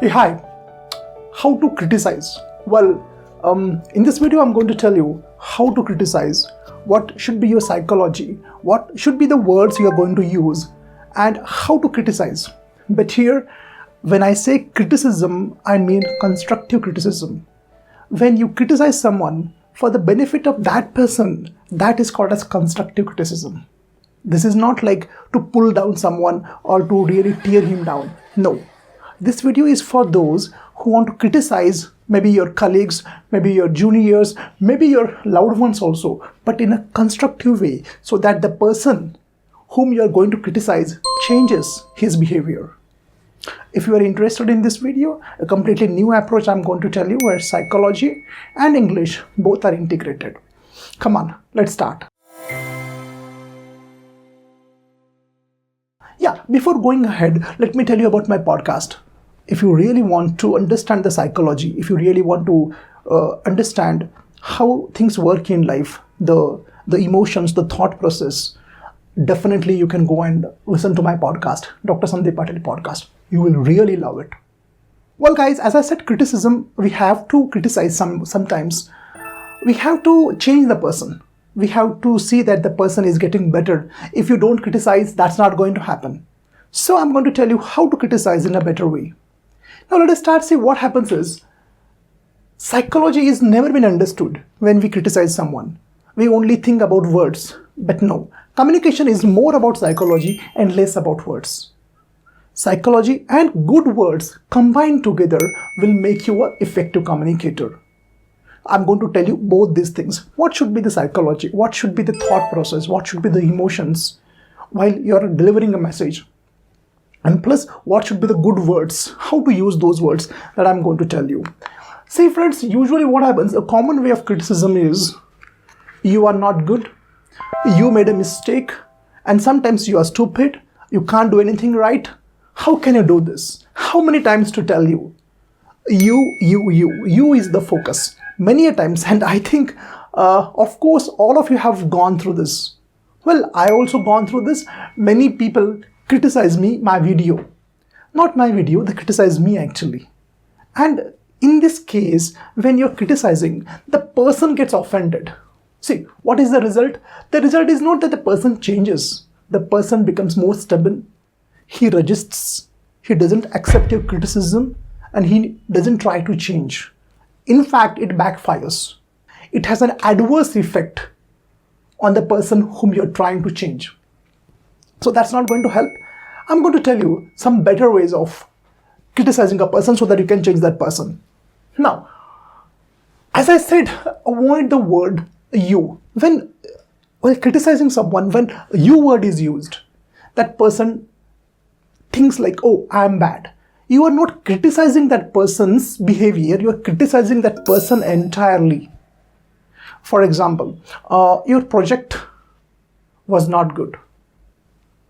Hey, hi. How to criticize? Well, in this video, I'm going to tell you how to criticize, what should be your psychology, what should be the words you are going to use, and how to criticize. But here, when I say criticism, I mean constructive criticism. When you criticize someone for the benefit of that person, that is called as constructive criticism. This is not like to pull down someone or to really tear him down. No. This video is for those who want to criticize maybe your colleagues, maybe your juniors, maybe your loved ones also, but in a constructive way so that the person whom you are going to criticize changes his behavior. If you are interested in this video, a completely new approach I'm going to tell you where psychology and English both are integrated. Come on, let's start. Yeah, before going ahead, let me tell you about my podcast. If you really want to understand the psychology, if you really want to understand how things work in life, the emotions, the thought process, definitely you can go and listen to my podcast, Dr. Sandeep Patel podcast. You will really love it. Well, guys, as I said, criticism, we have to criticize sometimes. We have to change the person. We have to see that the person is getting better. If you don't criticize, that's not going to happen. So I'm going to tell you how to criticize in a better way. Now let us start. See, what happens is psychology is never been understood when we criticize someone. We only think about words, but no. Communication is more about psychology and less about words. Psychology and good words combined together will make you an effective communicator. I'm going to tell you both these things. What should be the psychology? What should be the thought process? What should be the emotions while you're delivering a message? And plus, what should be the good words? How to use those words that I'm going to tell you. See, friends, usually what happens, a common way of criticism is you are not good, you made a mistake, and sometimes you are stupid, you can't do anything right. How can you do this? How many times to tell you? You is the focus. Many a times, and I think, of course, all of you have gone through this. Well, I also gone through this. Many people criticize me, my video. Not my video, they criticize me actually. And in this case, when you're criticizing, the person gets offended. See, what is the result? The result is not that the person changes. The person becomes more stubborn. He resists. He doesn't accept your criticism and he doesn't try to change. In fact, it backfires. It has an adverse effect on the person whom you're trying to change. So that's not going to help. I'm going to tell you some better ways of criticizing a person so that you can change that person. Now, as I said, avoid the word you. When criticizing someone, when you word is used, that person thinks like, oh, I'm bad. You are not criticizing that person's behavior, you are criticizing that person entirely. For example, your project was not good.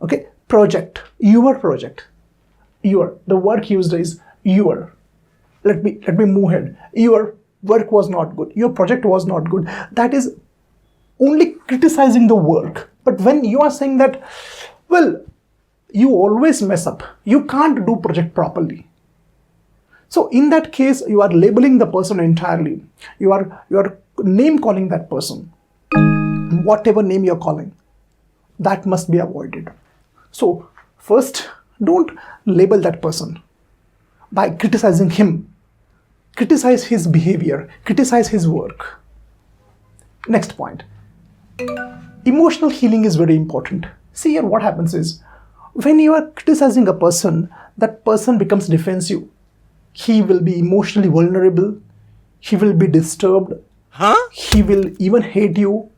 Okay, project, your project, your, the work used is your. Let me move ahead. Your work was not good, your project was not good. That is only criticizing the work. But when you are saying that, well, you always mess up, you can't do project properly. So in that case, you are labeling the person entirely. You are name calling that person. Whatever name you're calling, that must be avoided. So first, don't label that person by criticizing him. Criticize his behavior, criticize his work. Next point. Emotional healing is very important. See here what happens is, when you are criticizing a person, that person becomes defensive. He will be emotionally vulnerable. He will be disturbed. He will even hate you.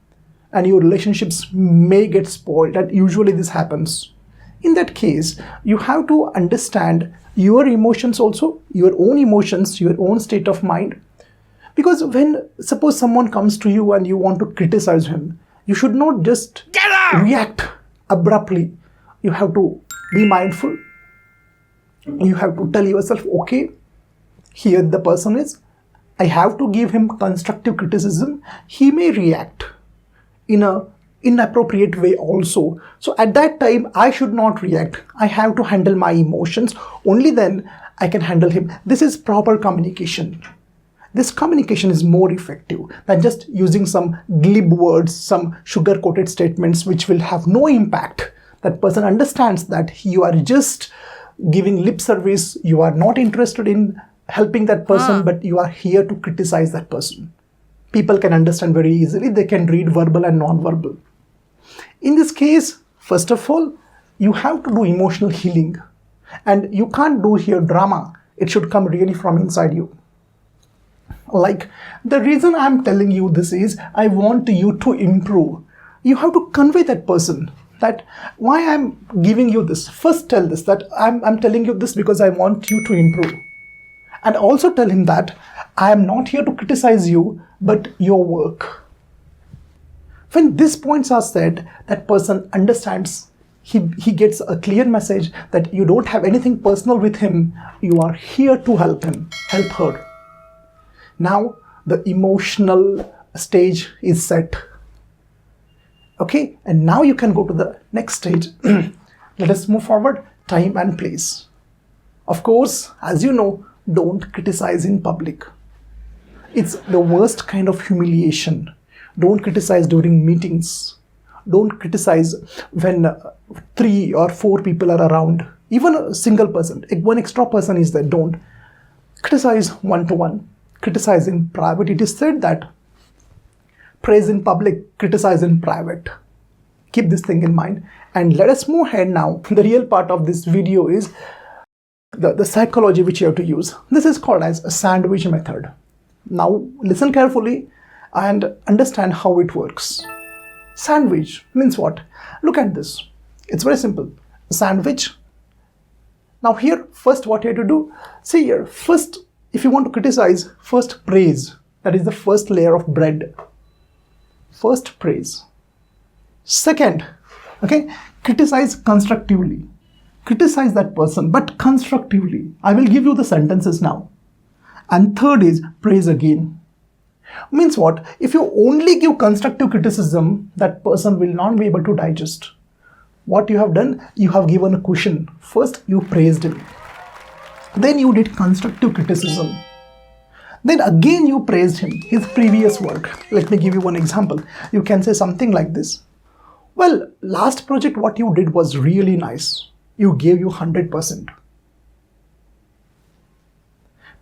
And your relationships may get spoiled. And usually this happens. In that case, you have to understand your emotions also, your own emotions, your own state of mind. Because when, suppose someone comes to you and you want to criticize him, you should not just react abruptly. You have to be mindful. You have to tell yourself, okay, here the person is. I have to give him constructive criticism. He may react in a inappropriate way also. So at that time, I should not react. I have to handle my emotions. Only then I can handle him. This is proper communication. This communication is more effective than just using some glib words, some sugar-coated statements which will have no impact. That person understands that you are just giving lip service, you are not interested in helping that person, but you are here to criticize that person. People can understand very easily, they can read verbal and non-verbal. In this case, first of all, you have to do emotional healing. And you can't do here drama. It should come really from inside you. Like, the reason I'm telling you this is, I want you to improve. You have to convey that person that why I'm giving you this. First tell this, that I'm telling you this because I want you to improve. And also tell him that I am not here to criticize you, but your work. When these points are said, that person understands, he gets a clear message that you don't have anything personal with him, you are here to help him, help her. Now the emotional stage is set. Okay, and now you can go to the next stage. Let us move forward. Time and place. Of course, as you know, don't criticize in public. It's the worst kind of humiliation. Don't criticize during meetings. Don't criticize when 3 or 4 people are around. Even a single person, one extra person is there. Don't criticize one-to-one. Criticize in private. It is said that praise in public, criticize in private. Keep this thing in mind. And let us move ahead now. The real part of this video is the psychology which you have to use. This is called as a sandwich method. Now listen carefully and understand how it works. Sandwich means what? Look at this. It's very simple. Sandwich. Now here, first what you have to do, see here, first if you want to criticize, first praise. That is the first layer of bread. First praise. Second, okay, criticize constructively. Criticize that person, but constructively. I will give you the sentences now. And third is praise again. Means what? If you only give constructive criticism, that person will not be able to digest. What you have done, you have given a cushion. First, you praised him. Then you did constructive criticism. Then again you praised him, his previous work. Let me give you one example. You can say something like this. Well, last project what you did was really nice. You gave you 100%.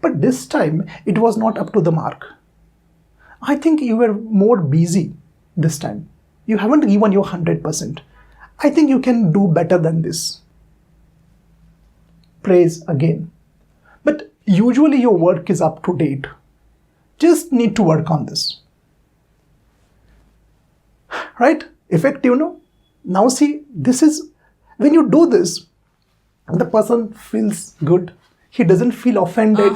But this time it was not up to the mark. I think you were more busy this time. You haven't given your 100%. I think you can do better than this. Praise again. But usually your work is up to date. Just need to work on this. Right? Effective, no? Now see, this is, when you do this, the person feels good. He doesn't feel offended.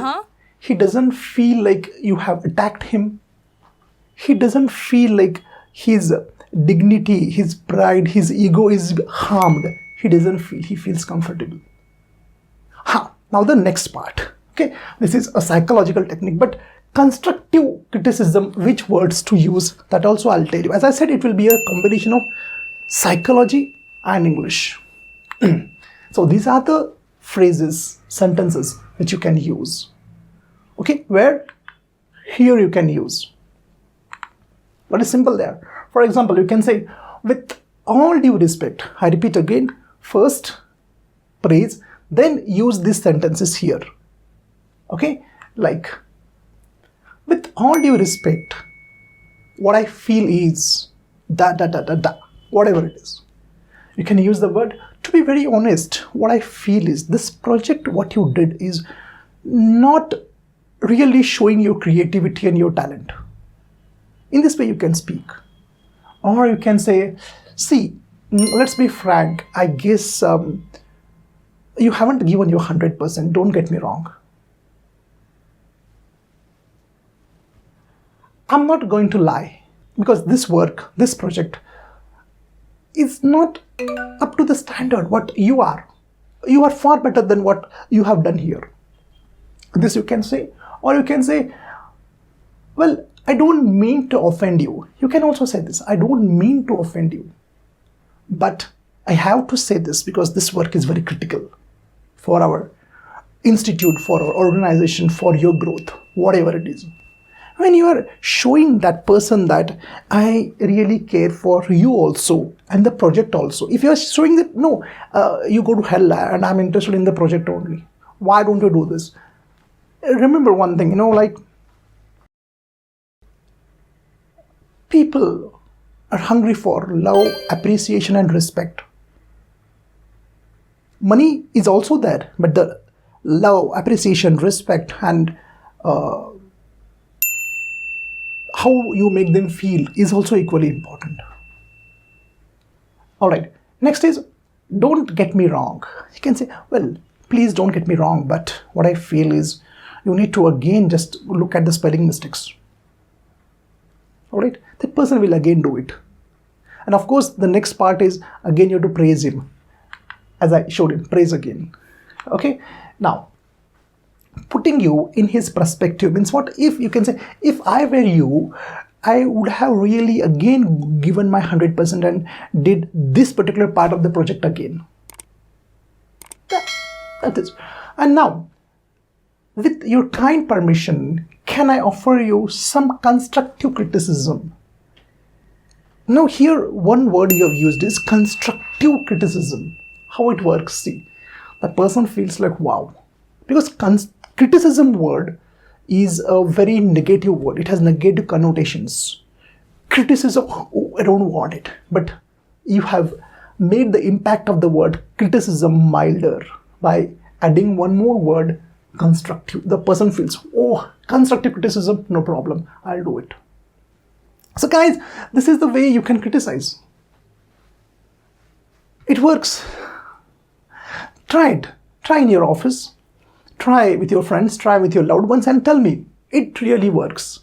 He doesn't feel like you have attacked him. He doesn't feel like his dignity, his pride, his ego is harmed. He doesn't feel, he feels comfortable. Now the next part. Okay, this is a psychological technique, but constructive criticism, which words to use, that also I'll tell you. As I said, it will be a combination of psychology and English. So these are the phrases, sentences which you can use. Okay, where here you can use. What is simple there? For example, you can say, with all due respect, I repeat again, first praise, then use these sentences here. Okay, like, with all due respect, what I feel is whatever it is. You can use the word, to be very honest, what I feel is this project, what you did is not really showing your creativity and your talent. In this way you can speak. Or you can say, see, let's be frank, I guess you haven't given your 100%, don't get me wrong. I'm not going to lie, because this work, this project is not up to the standard what you are. You are far better than what you have done here. This you can say. Or you can say, well, I don't mean to offend you. You can also say this, I don't mean to offend you. But I have to say this because this work is very critical for our institute, for our organization, for your growth, whatever it is. When you are showing that person that I really care for you also and the project also, if you are showing that no, you go to hell and I'm interested in the project only, why don't you do this? Remember one thing, like people are hungry for love, appreciation and respect. Money is also there, but the love, appreciation, respect and how you make them feel is also equally important. Alright, next is, don't get me wrong. You can say, well, please don't get me wrong, but what I feel is you need to again just look at the spelling mistakes. Alright, that person will again do it. And of course, the next part is again you have to praise him. As I showed him, praise again. Okay, now putting you in his perspective means what? If you can say, if I were you, I would have really again given my 100% and did this particular part of the project again. That is. And now, with your kind permission, can I offer you some constructive criticism? Now here, one word you have used is constructive criticism. How it works, see, the person feels like wow, because criticism word is a very negative word. It has negative connotations. Criticism, oh, I don't want it. But you have made the impact of the word criticism milder by adding one more word, constructive. The person feels, oh, constructive criticism, no problem, I'll do it. So guys, this is the way you can criticize. It works. Try it. Try in your office. Try with your friends, try with your loved ones and tell me, it really works.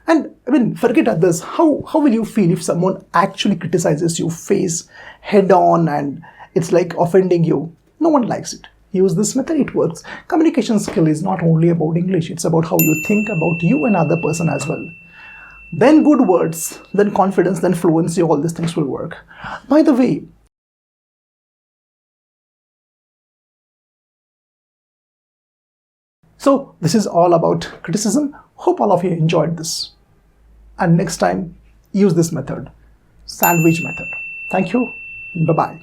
And I mean, forget others. How will you feel if someone actually criticizes you face head on and it's like offending you? No one likes it. Use this method, it works. Communication skill is not only about English, it's about how you think about you and other person as well. Then good words, then confidence, then fluency, all these things will work. By the way, so this is all about criticism. Hope all of you enjoyed this. And next time, use this method, sandwich method. Thank you. Bye-bye.